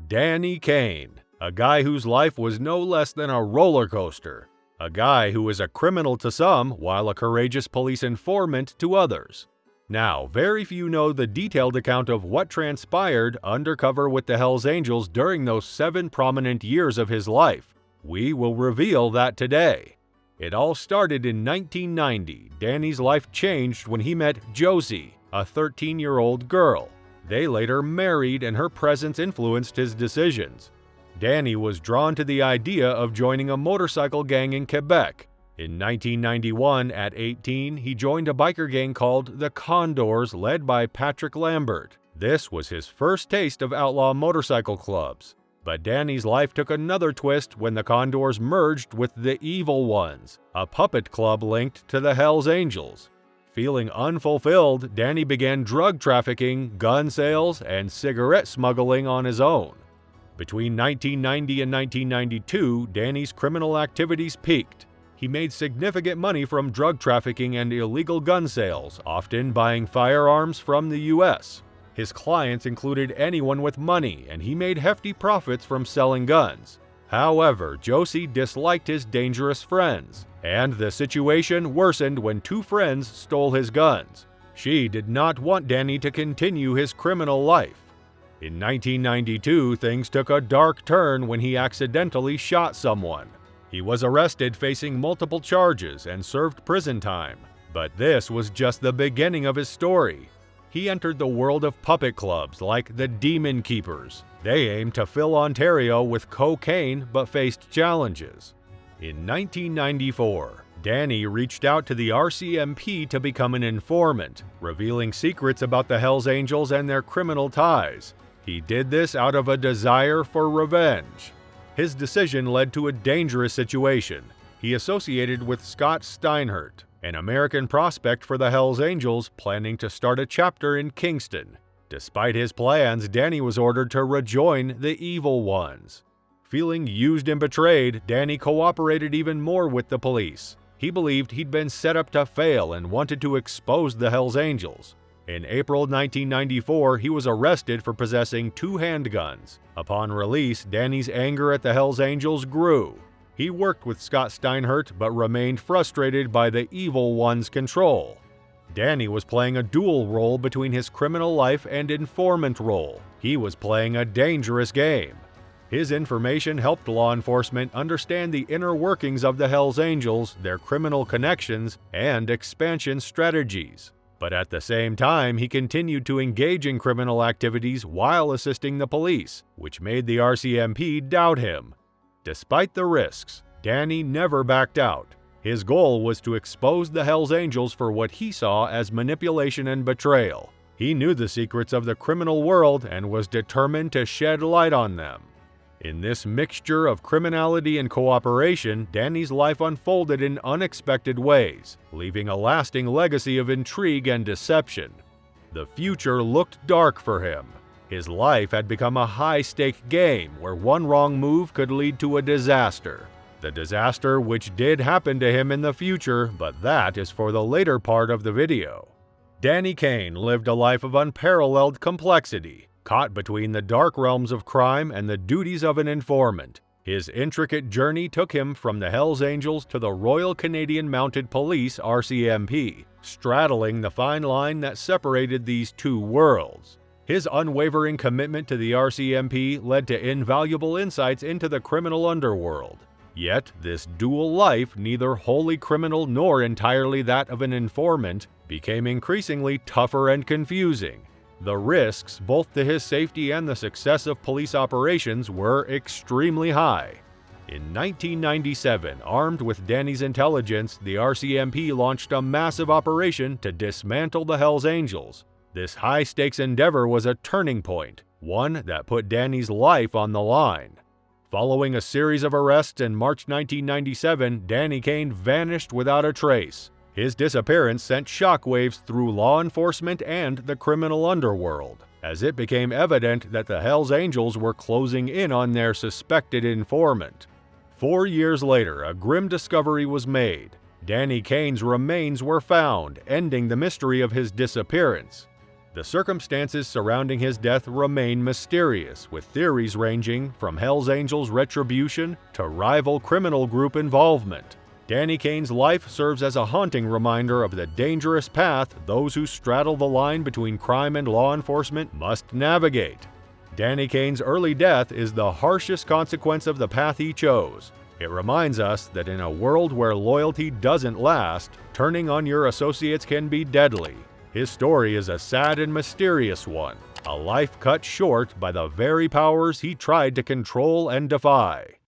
Danny Kane, a guy whose life was no less than a roller coaster. A guy who is a criminal to some while a courageous police informant to others. Now, very few know the detailed account of what transpired undercover with the Hells Angels during those 7 prominent years of his life. We will reveal that today. It all started in 1990. Danny's life changed when he met Josée, a 13-year-old girl. They later married, and her presence influenced his decisions. Danny was drawn to the idea of joining a motorcycle gang in Quebec. In 1991, at 18, he joined a biker gang called the Condors, led by Patrick Lambert. This was his first taste of outlaw motorcycle clubs. But Danny's life took another twist when the Condors merged with the Evil Ones, a puppet club linked to the Hells Angels. Feeling unfulfilled, Danny began drug trafficking, gun sales, and cigarette smuggling on his own. Between 1990 and 1992, Danny's criminal activities peaked. He made significant money from drug trafficking and illegal gun sales, often buying firearms from the U.S. His clients included anyone with money, and he made hefty profits from selling guns. However, Josée disliked his dangerous friends, and the situation worsened when 2 friends stole his guns. She did not want Danny to continue his criminal life. In 1992, things took a dark turn when he accidentally shot someone. He was arrested facing multiple charges and served prison time. But this was just the beginning of his story. He entered the world of puppet clubs like the Demon Keepers. They aimed to fill Ontario with cocaine but faced challenges. In 1994, Danny reached out to the RCMP to become an informant, revealing secrets about the Hells Angels and their criminal ties. He did this out of a desire for revenge. His decision led to a dangerous situation. He associated with Scott Steinhardt, an American prospect for the Hells Angels planning to start a chapter in Kingston. Despite his plans, Danny was ordered to rejoin the Evil Ones. Feeling used and betrayed, Danny cooperated even more with the police. He believed he'd been set up to fail and wanted to expose the Hells Angels. In April 1994, he was arrested for possessing 2 handguns. Upon release, Danny's anger at the Hells Angels grew. He worked with Scott Steinhardt but remained frustrated by the Evil One's control. Danny was playing a dual role between his criminal life and informant role. He was playing a dangerous game. His information helped law enforcement understand the inner workings of the Hells Angels, their criminal connections, and expansion strategies. But at the same time, he continued to engage in criminal activities while assisting the police, which made the RCMP doubt him. Despite the risks, Danny never backed out. His goal was to expose the Hells Angels for what he saw as manipulation and betrayal. He knew the secrets of the criminal world and was determined to shed light on them. In this mixture of criminality and cooperation, Danny's life unfolded in unexpected ways, leaving a lasting legacy of intrigue and deception. The future looked dark for him. His life had become a high-stake game where one wrong move could lead to a disaster. The disaster which did happen to him in the future, but that is for the later part of the video. Danny Kane lived a life of unparalleled complexity, caught between the dark realms of crime and the duties of an informant. His intricate journey took him from the Hells Angels to the Royal Canadian Mounted Police (RCMP), straddling the fine line that separated these 2 worlds. His unwavering commitment to the RCMP led to invaluable insights into the criminal underworld. Yet, this dual life, neither wholly criminal nor entirely that of an informant, became increasingly tougher and confusing. The risks, both to his safety and the success of police operations, were extremely high. In 1997, armed with Danny's intelligence, the RCMP launched a massive operation to dismantle the Hells Angels. This high-stakes endeavor was a turning point, one that put Danny's life on the line. Following a series of arrests in March 1997, Danny Kane vanished without a trace. His disappearance sent shockwaves through law enforcement and the criminal underworld, as it became evident that the Hells Angels were closing in on their suspected informant. 4 years later, a grim discovery was made. Danny Kane's remains were found, ending the mystery of his disappearance. The circumstances surrounding his death remain mysterious, with theories ranging from Hell's Angels retribution to rival criminal group involvement. Danny Kane's life serves as a haunting reminder of the dangerous path those who straddle the line between crime and law enforcement must navigate. Danny Kane's early death is the harshest consequence of the path he chose. It reminds us that in a world where loyalty doesn't last, turning on your associates can be deadly. His story is a sad and mysterious one, a life cut short by the very powers he tried to control and defy.